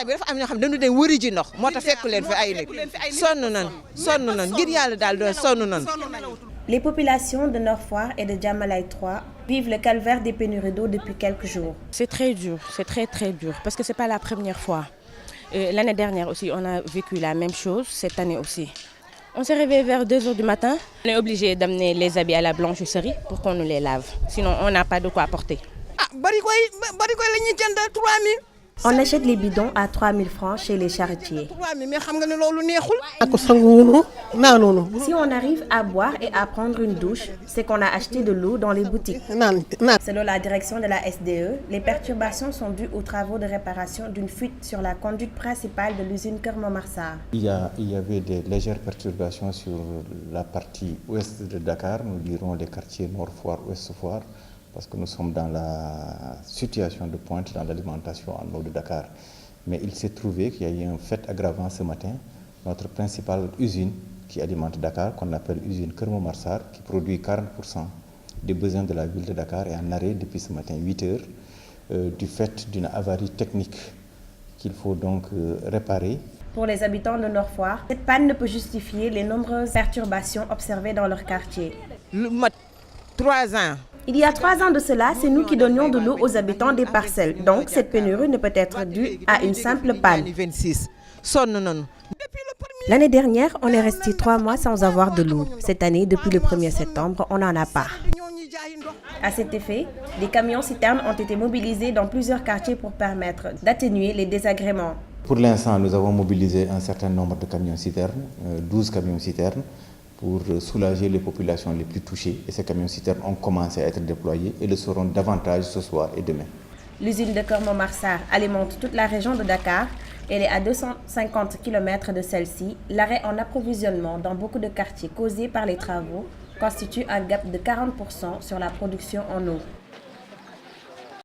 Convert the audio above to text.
bi dafa am ñoo xam dañu dem wëri ji ndox moo tax fekk leen fi ay nit sonn nan ngir yàlla daal doon sonn nan. Les populations de Nord Foire et de Diamalaye 3 vivent le calvaire des pénuries d'eau depuis quelques jours. C'est très dur, c'est très dur parce que c'est pas la première fois. L'année dernière aussi, on a vécu la même chose, cette année aussi. On s'est réveillé vers 2 h du matin. On est obligé d'amener les habits à la blanchisserie pour qu'on nous les lave. Sinon, on n'a pas de quoi porter. On achète les bidons à 3 000 francs chez les charretiers. Si on arrive à boire et à prendre une douche, c'est qu'on a acheté de l'eau dans les boutiques. Selon la direction de la SDE, les perturbations sont dues aux travaux de réparation d'une fuite sur la conduite principale de l'usine Keur Momar Sarr. Il y avait des légères perturbations sur la partie ouest de Dakar, nous dirons les quartiers Nord Foire, Ouest Foire, parce que nous sommes dans la situation de pointe dans l'alimentation en eau de Dakar. Mais il s'est trouvé qu'il y a eu un fait aggravant ce matin. Notre principale usine qui alimente Dakar, qu'on appelle usine Keur Momar Sarr, qui produit 40% des besoins de la ville de Dakar, est en arrêt depuis ce matin 8 h, du fait d'une avarie technique qu'il faut donc réparer. Pour les habitants de Nord Foire, cette panne ne peut justifier les nombreuses perturbations observées dans leur quartier. 3 ans. Il y a 3 ans de cela, c'est nous qui donnions de l'eau aux habitants des parcelles. Donc cette pénurie ne peut être due à une simple panne. L'année dernière, on est resté 3 mois sans avoir de l'eau. Cette année, depuis le 1er septembre, on n'en a pas. À cet effet, des camions-citernes ont été mobilisés dans plusieurs quartiers pour permettre d'atténuer les désagréments. Pour l'instant, nous avons mobilisé un certain nombre de camions-citernes, 12 camions-citernes, pour soulager les populations les plus touchées. Et ces camions-citernes ont commencé à être déployés et le seront davantage ce soir et demain. L'usine de Keur Momar Sarr alimente toute la région de Dakar. Elle est à 250 km de celle-ci. L'arrêt en approvisionnement dans beaucoup de quartiers causés par les travaux constitue un gap de 40% sur la production en eau.